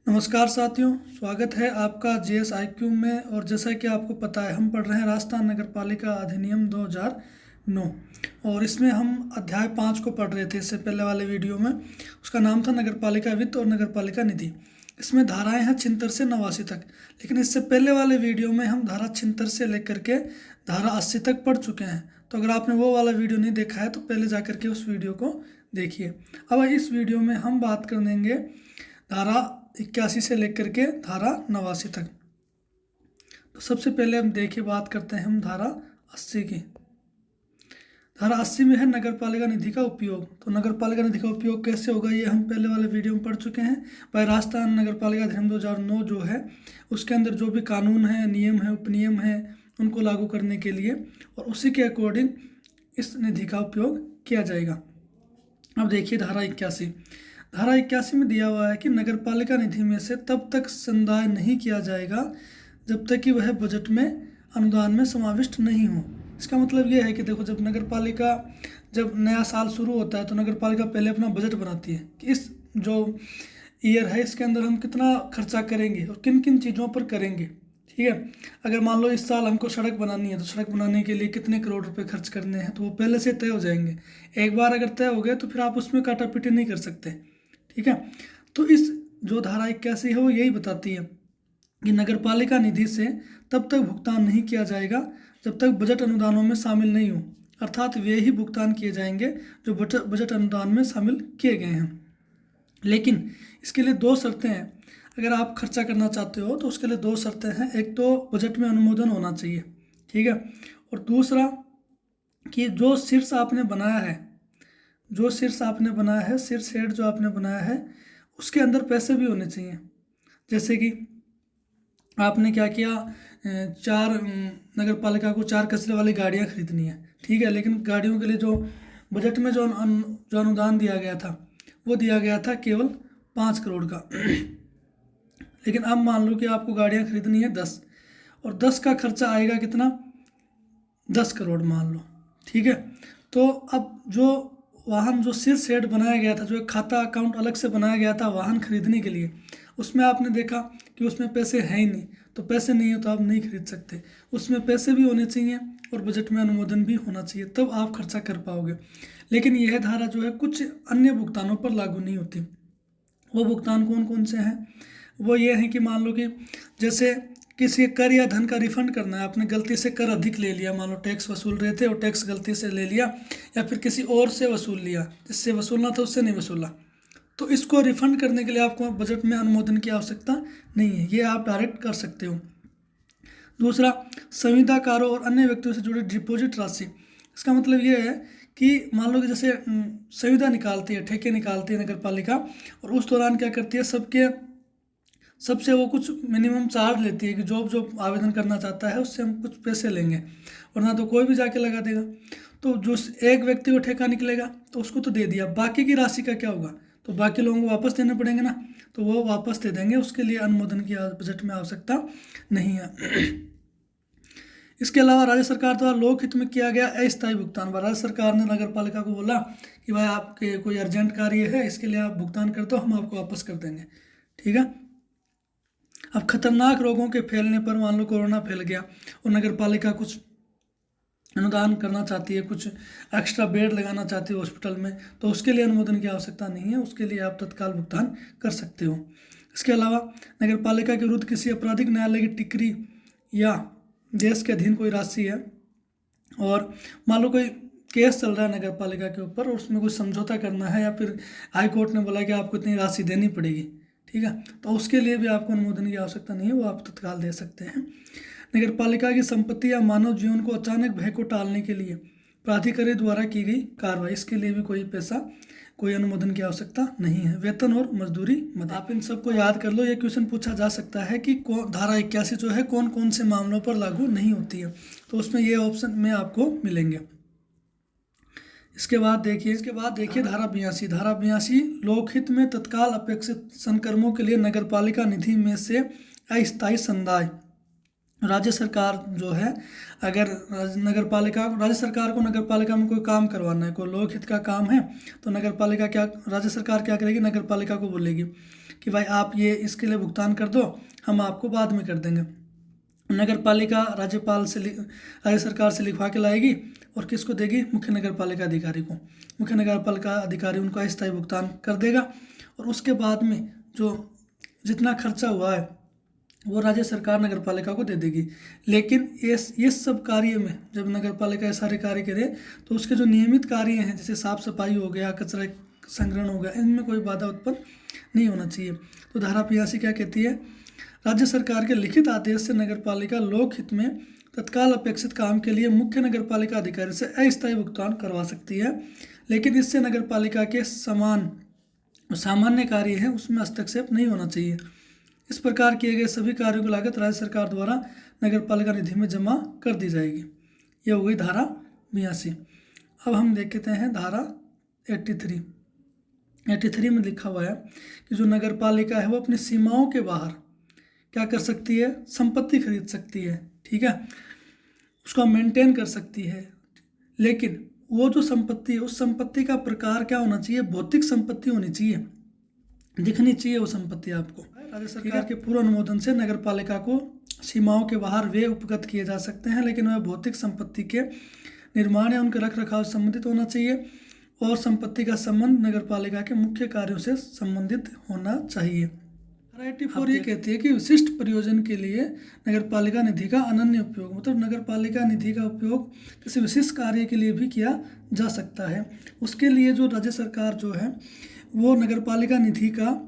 नमस्कार साथियों, स्वागत है आपका जीएस आईक्यू में। और जैसा कि आपको पता है, हम पढ़ रहे हैं राजस्थान नगरपालिका अधिनियम 2009 और इसमें हम अध्याय 5 को पढ़ रहे थे। इससे पहले वाले वीडियो में उसका नाम था नगरपालिका वित्त और नगरपालिका निधि। इसमें धाराएं हैं 76 से 89 तक, लेकिन इससे पहले वाले वीडियो में हम धारा 76 से लेकर के धारा 80 तक पढ़ चुके हैं। तो अगर आपने वो वाला वीडियो नहीं देखा है तो पहले जा करके उस वीडियो को देखिए। अब इस वीडियो में हम बात कर देंगे धारा 81 से लेकर के धारा 89 तक। तो सबसे पहले हम देखिए, बात करते हैं हम धारा 80 की। धारा 80 में है नगरपालिका निधि का उपयोग। तो नगरपालिका निधि का उपयोग कैसे होगा, ये हम पहले वाले वीडियो में पढ़ चुके हैं। भाई राजस्थान नगरपालिका अधिनियम 2009 जो है उसके अंदर जो भी कानून है, नियम है, उपनियम है, उनको लागू करने के लिए और उसी के अकॉर्डिंग इस निधि का उपयोग किया जाएगा। अब देखिए धारा 81। धारा 81 में दिया हुआ है कि नगरपालिका निधि में से तब तक संदाय नहीं किया जाएगा जब तक कि वह बजट में अनुदान में समाविष्ट नहीं हो। इसका मतलब ये है कि देखो, जब नया साल शुरू होता है तो नगरपालिका पहले अपना बजट बनाती है कि इस जो ईयर है इसके अंदर हम कितना खर्चा करेंगे और किन किन चीज़ों पर करेंगे। ठीक है, अगर मान लो इस साल हमको सड़क बनानी है तो सड़क बनाने के लिए कितने करोड़ रुपए खर्च करने हैं, तो वो पहले से तय हो जाएंगे। एक बार अगर तय हो गए तो फिर आप उसमें काटापीटी नहीं कर सकते। ठीक है, तो इस जो धारा 81 है वो यही बताती है कि नगरपालिका निधि से तब तक भुगतान नहीं किया जाएगा जब तक बजट अनुदानों में शामिल नहीं हो, अर्थात वे ही भुगतान किए जाएंगे जो बजट अनुदान में शामिल किए गए हैं। लेकिन इसके लिए दो शर्तें हैं। अगर आप खर्चा करना चाहते हो तो उसके लिए दो शर्तें हैं। एक तो बजट में अनुमोदन होना चाहिए, ठीक है, और दूसरा कि जो शीर्ष आपने बनाया है, शीर्ष हेड जो आपने बनाया है उसके अंदर पैसे भी होने चाहिए। जैसे कि आपने क्या किया, नगर पालिका को 4 कचरे वाली गाड़ियां खरीदनी है, ठीक है, लेकिन गाड़ियों के लिए जो बजट में जो अनुदान दिया गया था वो दिया गया था केवल 5 करोड़ का। लेकिन अब मान लो कि आपको गाड़ियां खरीदनी है 10 और 10 का खर्चा आएगा कितना, 10 करोड़ मान लो, ठीक है। तो अब जो वाहन जो शीर्ष हेड बनाया गया था, जो एक खाता अकाउंट अलग से बनाया गया था वाहन खरीदने के लिए, उसमें आपने देखा कि उसमें पैसे हैं ही नहीं। तो पैसे नहीं हो तो आप नहीं खरीद सकते। उसमें पैसे भी होने चाहिए और बजट में अनुमोदन भी होना चाहिए, तब आप खर्चा कर पाओगे। लेकिन यह धारा जो है कुछ अन्य भुगतानों पर लागू नहीं होती। वो भुगतान कौन कौन से हैं, वो ये हैं कि मान लो कि जैसे किसी कर या धन का रिफंड करना है, आपने गलती से कर अधिक ले लिया, मान लो टैक्स वसूल रहे थे और टैक्स गलती से ले लिया या फिर किसी और से वसूल लिया, जिससे वसूलना था उससे नहीं वसूला, तो इसको रिफंड करने के लिए आपको बजट में अनुमोदन की आवश्यकता नहीं है, ये आप डायरेक्ट कर सकते हो। दूसरा, संविदाकारों और अन्य व्यक्तियों से जुड़ी डिपॉजिट राशि। इसका मतलब ये है कि मान लो कि जैसे संविदा निकालती है, ठेके निकालती है नगर पालिका, और उस दौरान क्या करती है, सबसे वो कुछ मिनिमम चार्ज लेती है कि जो आवेदन करना चाहता है उससे हम कुछ पैसे लेंगे, वरना तो कोई भी जाके लगा देगा। तो जो एक व्यक्ति को ठेका निकलेगा तो उसको तो दे दिया, बाकी की राशि का क्या होगा, तो बाकी लोगों को वापस देने पड़ेंगे ना, तो वो वापस दे देंगे, उसके लिए अनुमोदन की बजट में आवश्यकता नहीं है। इसके अलावा राज्य सरकार द्वारा लोकहित में किया गया अस्थायी भुगतान। राज्य सरकार ने नगर पालिका को बोला कि भाई आपके कोई अर्जेंट कार्य है, इसके लिए आप भुगतान कर दो, हम आपको वापस कर देंगे, ठीक है। अब खतरनाक रोगों के फैलने पर, मान लो कोरोना फैल गया और नगर पालिका कुछ अनुदान करना चाहती है, कुछ एक्स्ट्रा बेड लगाना चाहती है हॉस्पिटल में, तो उसके लिए अनुमोदन की आवश्यकता नहीं है, उसके लिए आप तत्काल भुगतान कर सकते हो। इसके अलावा नगर पालिका के विरुद्ध किसी आपराधिक न्यायालय की टिकरी या देश के अधीन कोई राशि है और मान लो कोई केस चल रहा है नगर पालिका के ऊपर और उसमें कुछ समझौता करना है या फिर हाई कोर्ट ने बोला कि आपको इतनी राशि देनी पड़ेगी, ठीक है, तो उसके लिए भी आपको अनुमोदन की आवश्यकता नहीं है, वो आप तत्काल दे सकते हैं। नगर पालिका की संपत्ति या मानव जीवन को अचानक भय को टालने के लिए प्राधिकारी द्वारा की गई कार्रवाई, इसके लिए भी कोई अनुमोदन की आवश्यकता नहीं है। वेतन और मजदूरी मद, आप इन सबको याद कर लो। ये क्वेश्चन पूछा जा सकता है कि धारा 81 जो है कौन कौन से मामलों पर लागू नहीं होती है, तो उसमें ये ऑप्शन में आपको मिलेंगे। इसके बाद देखिए धारा 82। धारा 82 लोकहित में तत्काल अपेक्षित संकर्मों के लिए नगरपालिका निधि में से अस्थायी संदाय। राज्य सरकार जो है, अगर राज्य सरकार को नगर पालिका में कोई काम करवाना है, कोई लोकहित का काम है, तो राज्य सरकार क्या करेगी, नगर पालिका को बोलेगी कि भाई आप ये इसके लिए भुगतान कर दो, हम आपको बाद में कर देंगे। नगर पालिका राज्य सरकार से लिखवा के लाएगी और किसको देगी? मुख्य नगर पालिका अधिकारी को। मुख्य नगर पालिका अधिकारी उनको अस्थायी भुगतान कर देगा और उसके बाद में जो जितना खर्चा हुआ है वो राज्य सरकार नगर पालिका को दे देगी। लेकिन ये सब कार्य में जब नगर पालिका ये सारे कार्य करे तो उसके जो नियमित कार्य हैं, जैसे साफ सफाई हो गया, कचरा संग्रहण हो गया, इनमें कोई बाधा उत्पन्न नहीं होना चाहिए। तो धारा 85 क्या कहती है? राज्य सरकार के लिखित आदेश से नगर पालिका लोक हित में तत्काल अपेक्षित काम के लिए मुख्य नगर पालिका अधिकारी से अस्थायी भुगतान करवा सकती है, लेकिन इससे नगर पालिका के सामान्य कार्य है उसमें हस्तक्षेप नहीं होना चाहिए। इस प्रकार किए गए सभी कार्यों की लागत राज्य सरकार द्वारा नगर पालिका निधि में जमा कर दी जाएगी। यह हो गई धारा 82। अब हम देखते हैं धारा 83 में लिखा हुआ है कि जो नगर पालिका है वो अपनी सीमाओं के बाहर क्या कर सकती है? संपत्ति खरीद सकती है, ठीक है, उसको मेंटेन कर सकती है, लेकिन वो जो संपत्ति है उस संपत्ति का प्रकार क्या होना चाहिए? भौतिक संपत्ति होनी चाहिए, दिखनी चाहिए वो संपत्ति आपको। राज्य सरकार के पूर्व अनुमोदन से नगर पालिका को सीमाओं के बाहर वे उपगत किए जा सकते हैं, लेकिन वह भौतिक संपत्ति के निर्माण या उनके रख रखाव से संबंधित होना चाहिए और संपत्ति का संबंध नगर पालिका के मुख्य कार्यों से संबंधित होना चाहिए। 84 ये कहती है कि विशिष्ट प्रयोजन के लिए नगर पालिका निधि का अनन्य उपयोग, मतलब नगर पालिका निधि का उपयोग किसी विशिष्ट कार्य के लिए भी किया जा सकता है। उसके लिए जो राज्य सरकार जो है वो नगर पालिका निधि का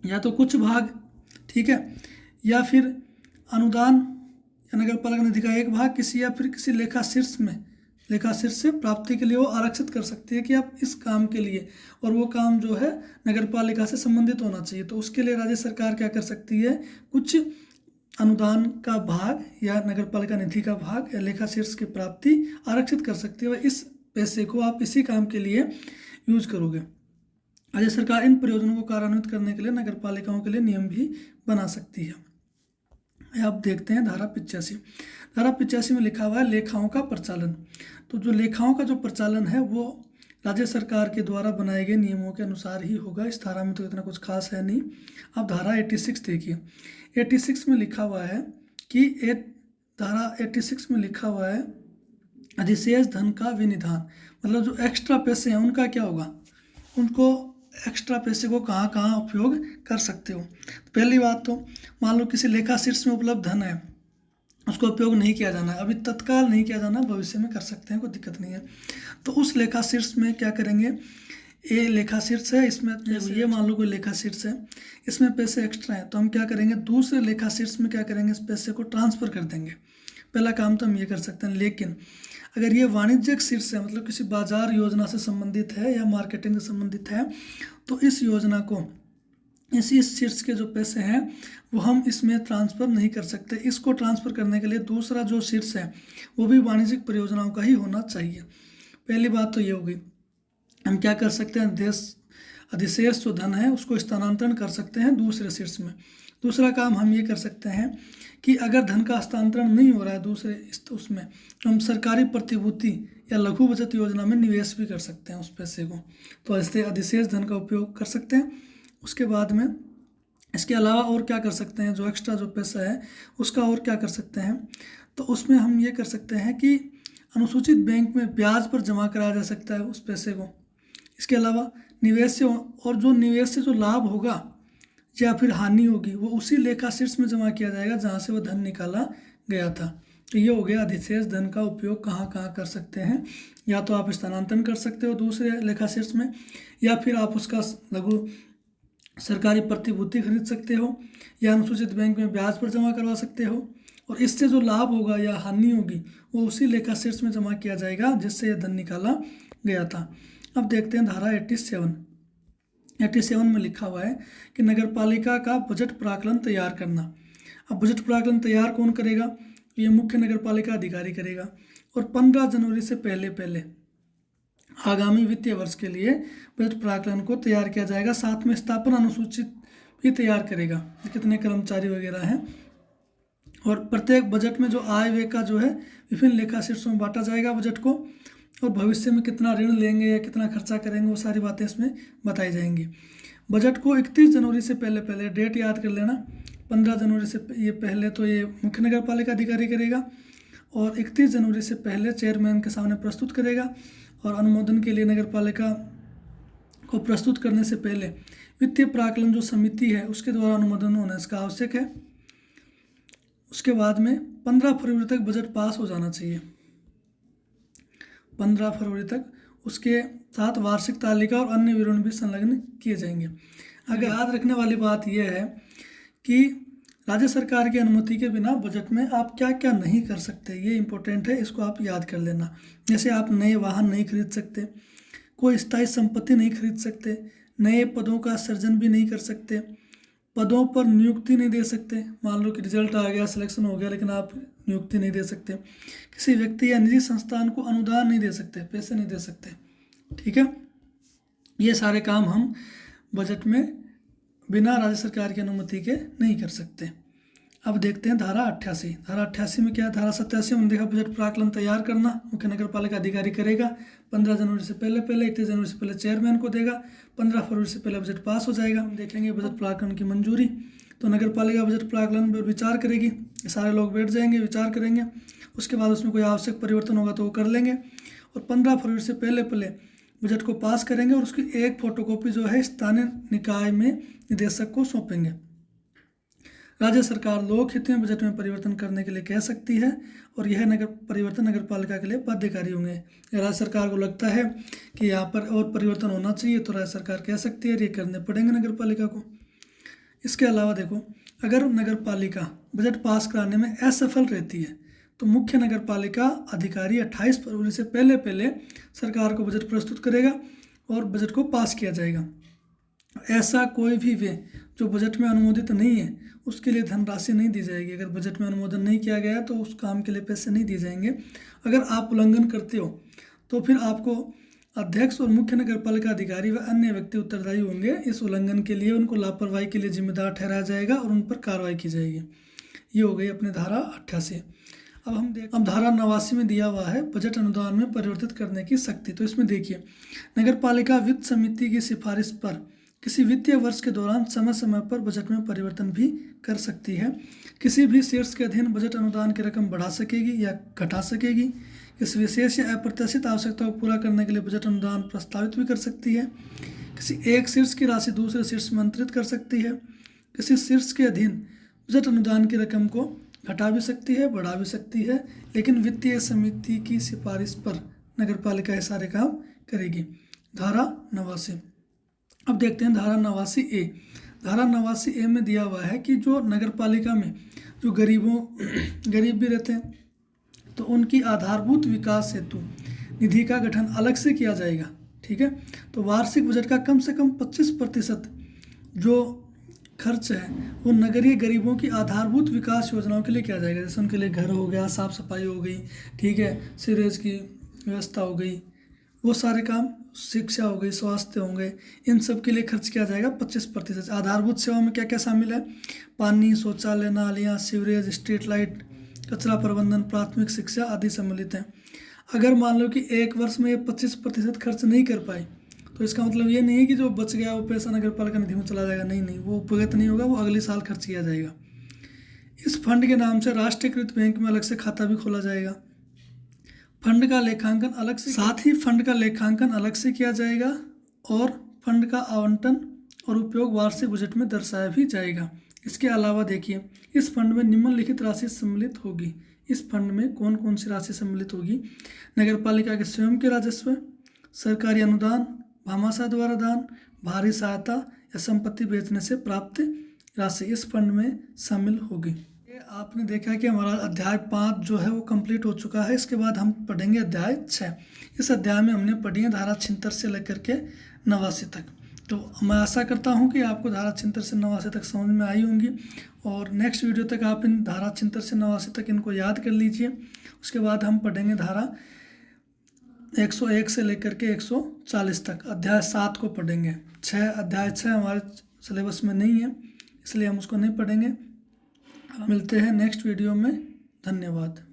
या तो कुछ भाग, ठीक है, या फिर अनुदान या नगर पालिका निधि का एक भाग किसी या फिर किसी लेखा शीर्ष से प्राप्ति के लिए वो आरक्षित कर सकती है कि आप इस काम के लिए, और वो काम जो है नगर पालिका से संबंधित होना चाहिए। तो उसके लिए राज्य सरकार क्या कर सकती है? कुछ अनुदान का भाग या नगर पालिका निधि का भाग या लेखा शीर्ष की प्राप्ति आरक्षित कर सकती है। इस पैसे को आप इसी काम के लिए यूज करोगे। राज्य सरकार इन प्रयोजनों को कार्यान्वित करने के लिए नगर पालिकाओं के लिए नियम भी बना सकती है। आप देखते हैं धारा 85 में लिखा हुआ है लेखाओं का प्रचालन। तो जो लेखाओं का जो प्रचालन है वो राज्य सरकार के द्वारा बनाए गए नियमों के अनुसार ही होगा। इस धारा में तो इतना कुछ खास है नहीं। अब धारा 86 देखिए। 86 में लिखा हुआ है कि धारा 86 में लिखा हुआ है अधिशेष धन का विनिधान, मतलब जो एक्स्ट्रा पैसे हैं उनका क्या होगा? उनको एक्स्ट्रा पैसे को कहाँ कहाँ उपयोग कर सकते हो? पहली बात तो मान लो किसी लेखा शीर्ष में उपलब्ध धन है, उसको उपयोग नहीं किया जाना है, अभी तत्काल नहीं किया जाना, भविष्य में कर सकते हैं, कोई दिक्कत नहीं है। तो उस लेखा शीर्ष में क्या करेंगे? ये लेखा शीर्ष है, इसमें ये मान लो कोई लेखा शीर्ष है, इसमें पैसे एक्स्ट्रा है, तो हम क्या करेंगे? दूसरे लेखा शीर्ष में क्या करेंगे? इस पैसे को ट्रांसफ़र कर देंगे। पहला काम तो हम ये कर सकते हैं। लेकिन अगर ये वाणिज्यिक शीर्ष है, मतलब किसी बाजार योजना से संबंधित है या मार्केटिंग से संबंधित है, तो इस योजना को इसी शीर्ष के जो पैसे हैं वो हम इसमें ट्रांसफ़र नहीं कर सकते। इसको ट्रांसफ़र करने के लिए दूसरा जो शीर्ष है वो भी वाणिज्यिक परियोजनाओं का ही होना चाहिए। पहली बात तो ये होगी। हम क्या कर सकते हैं? अधिशेष जो धन है उसको स्थानांतरण कर सकते हैं दूसरे शीर्ष में। दूसरा काम हम ये कर सकते हैं कि अगर धन का हस्तांतरण नहीं हो रहा है दूसरे उसमें, तो हम सरकारी प्रतिभूति या लघु बचत योजना में निवेश भी कर सकते हैं उस पैसे को। तो ऐसे अधिशेष धन का उपयोग कर सकते हैं। उसके बाद में इसके अलावा और क्या कर सकते हैं? जो एक्स्ट्रा जो पैसा है उसका और क्या कर सकते हैं? तो उसमें हम ये कर सकते हैं कि अनुसूचित बैंक में ब्याज पर जमा कराया जा सकता है उस पैसे को। इसके अलावा निवेश से, और जो निवेश से जो लाभ होगा या फिर हानि होगी वो उसी लेखा शीर्ष में जमा किया जाएगा जहाँ से वो धन निकाला गया था। तो ये हो गया अधिशेष धन का उपयोग कहाँ कहाँ कर सकते हैं। या तो आप स्थानांतरण कर सकते हो दूसरे लेखा शीर्ष में, या फिर आप उसका लघु सरकारी प्रतिभूति खरीद सकते हो, या अनुसूचित बैंक में ब्याज पर जमा करवा सकते हो, और इससे जो लाभ होगा या हानि होगी वो उसी लेखा शीर्ष में जमा किया जाएगा जिससे यह धन निकाला गया था। अब देखते हैं धारा 87 में लिखा हुआ है कि नगर पालिका का बजट प्राकलन तैयार करना। अब बजट प्राकलन तैयार कौन करेगा? ये मुख्य नगर पालिका अधिकारी करेगा, और 15 जनवरी से पहले आगामी वित्तीय वर्ष के लिए बजट प्राकलन को तैयार किया जाएगा। साथ में स्थापना अनुसूचित भी तैयार करेगा, कितने कर्मचारी वगैरह हैं, और प्रत्येक बजट में जो आय व्यय का जो है विभिन्न लेखा शीर्षों में बांटा जाएगा बजट को। और भविष्य में कितना ऋण लेंगे या कितना खर्चा करेंगे, वो सारी बातें इसमें बताई जाएंगी। बजट को 31 जनवरी से पहले डेट याद कर लेना, 15 जनवरी से ये पहले तो ये मुख्य नगर पालिका अधिकारी करेगा और 31 जनवरी से पहले चेयरमैन के सामने प्रस्तुत करेगा। और अनुमोदन के लिए नगर पालिका को प्रस्तुत करने से पहले वित्तीय प्राक्कलन जो समिति है उसके द्वारा अनुमोदन होना इसका आवश्यक है। उसके बाद में 15 फरवरी तक बजट पास हो जाना चाहिए, 15 फरवरी तक। उसके साथ वार्षिक तालिका और अन्य विवरण भी संलग्न किए जाएंगे। अगर याद रखने वाली बात यह है कि राज्य सरकार की अनुमति के बिना बजट में आप क्या क्या नहीं कर सकते, ये इंपॉर्टेंट है, इसको आप याद कर लेना। जैसे आप नए वाहन नहीं खरीद सकते, कोई स्थायी संपत्ति नहीं खरीद सकते, नए पदों का सृजन भी नहीं कर सकते, पदों पर नियुक्ति नहीं दे सकते। मान लो कि रिजल्ट आ गया, सिलेक्शन हो गया, लेकिन आप नियुक्ति नहीं दे सकते। किसी व्यक्ति या निजी संस्थान को अनुदान नहीं दे सकते, पैसे नहीं दे सकते। ठीक है, ये सारे काम हम बजट में बिना राज्य सरकार की अनुमति के नहीं कर सकते। अब देखते हैं धारा 88। धारा 88 में क्या है? धारा 87 में देखा बजट प्राक्कलन तैयार करना मुख्य नगर पालिका अधिकारी करेगा। 15 जनवरी से पहले 31 जनवरी से पहले चेयरमैन को देगा। 15 फरवरी से पहले बजट पास हो जाएगा। हम देखेंगे बजट प्राक्कलन की मंजूरी, तो नगर पालिका बजट प्राक्कलन पर विचार करेगी। सारे लोग बैठ जाएंगे, विचार करेंगे, उसके बाद उसमें कोई आवश्यक परिवर्तन होगा तो वो कर लेंगे और 15 फरवरी से पहले बजट को पास करेंगे और उसकी एक फोटोकॉपी जो है स्थानीय निकाय में निदेशक को सौंपेंगे। राज्य सरकार लोक हित में बजट में परिवर्तन करने के लिए कह सकती है और यह नगर पालिका के लिए बाध्यकारी होंगे। राज्य सरकार को लगता है कि यहाँ पर और परिवर्तन होना चाहिए तो राज्य सरकार कह सकती है, ये करने पड़ेंगे नगर पालिका को। इसके अलावा देखो, अगर नगर पालिका बजट पास कराने में असफल रहती है तो मुख्य नगर पालिका अधिकारी 28 फरवरी से पहले सरकार को बजट प्रस्तुत करेगा और बजट को पास किया जाएगा। ऐसा कोई भी व्यय जो बजट में अनुमोदित नहीं है उसके लिए धनराशि नहीं दी जाएगी। अगर बजट में अनुमोदन नहीं किया गया तो उस काम के लिए पैसे नहीं दिए जाएंगे। अगर आप उल्लंघन करते हो तो फिर आपको अध्यक्ष और मुख्य नगर पालिका अधिकारी व अन्य व्यक्ति उत्तरदायी होंगे। इस उल्लंघन के लिए उनको लापरवाही के लिए जिम्मेदार ठहराया जाएगा और उन पर कार्रवाई की जाएगी। ये हो गई अपने धारा 88। अब धारा 89 में दिया हुआ है बजट अनुदान में परिवर्तित करने की शक्ति। तो इसमें देखिए, नगर पालिका वित्त समिति की सिफारिश पर किसी वित्तीय वर्ष के दौरान समय समय पर बजट में परिवर्तन भी कर सकती है। किसी भी शीर्ष के अधीन बजट अनुदान की रकम बढ़ा सकेगी या घटा सकेगी। इस विशेष या अप्रत्याशित आवश्यकता को पूरा करने के लिए बजट अनुदान प्रस्तावित भी कर सकती है। किसी एक शीर्ष की राशि दूसरे शीर्ष में अंतरित कर सकती है। किसी शीर्ष के अधीन बजट अनुदान की रकम को घटा भी सकती है, बढ़ा भी सकती है, लेकिन वित्तीय समिति की सिफारिश पर नगर पालिका ये सारे काम करेगी। धारा 89। अब देखते हैं धारा 89A। धारा 89A में दिया हुआ है कि जो नगर पालिका में जो गरीब भी रहते हैं तो उनकी आधारभूत विकास हेतु निधि का गठन अलग से किया जाएगा। ठीक है, तो वार्षिक बजट का कम से कम 25% जो खर्च है वो नगरीय गरीबों की आधारभूत विकास योजनाओं के लिए किया जाएगा। जैसे उनके लिए घर हो गया, साफ सफाई हो गई, ठीक है, सीवरेज की व्यवस्था हो गई, वो सारे काम, शिक्षा हो गई, स्वास्थ्य होंगे, इन सब के लिए खर्च किया जाएगा 25%। आधारभूत सेवा में क्या क्या शामिल है? पानी, शौचालय, नालियाँ, सीवरेज, स्ट्रीट लाइट, कचरा प्रबंधन, प्राथमिक शिक्षा आदि सम्मिलित हैं। अगर मान लो कि एक वर्ष में ये 25% खर्च नहीं कर पाए तो इसका मतलब ये नहीं है कि जो बच गया वो पैसा नगर पालिका निधि में चला जाएगा। नहीं, वो उपगत नहीं होगा, वो अगले साल खर्च किया जाएगा। इस फंड के नाम से राष्ट्रीयकृत बैंक में अलग से खाता भी खोला जाएगा। फंड का लेखांकन अलग से, साथ ही फंड का लेखांकन अलग से किया जाएगा और फंड का आवंटन और उपयोग वार्षिक बजट में दर्शाया भी जाएगा। इसके अलावा देखिए, इस फंड में निम्नलिखित राशि सम्मिलित होगी। इस फंड में कौन कौन सी राशि सम्मिलित होगी? नगर पालिका के स्वयं के राजस्व, सरकारी अनुदान, भामाशाह द्वारा दान, भारी सहायता या संपत्ति बेचने से प्राप्त राशि इस फंड में शामिल होगी। ये आपने देखा कि हमारा अध्याय 5 जो है वो कंप्लीट हो चुका है। इसके बाद हम पढ़ेंगे अध्याय 6। इस अध्याय में हमने पढ़ी है धारा 76 से लेकर के 89 तक। तो मैं आशा करता हूँ कि आपको धारा 76 से 89 तक समझ में आई होंगी और नेक्स्ट वीडियो तक आप इन धारा 76 से 89 तक इनको याद कर लीजिए। उसके बाद हम पढ़ेंगे धारा 101 से लेकर के 140 तक। अध्याय 7 को पढ़ेंगे। अध्याय 6 हमारे सिलेबस में नहीं है, इसलिए हम उसको नहीं पढ़ेंगे। मिलते हैं नेक्स्ट वीडियो में। धन्यवाद।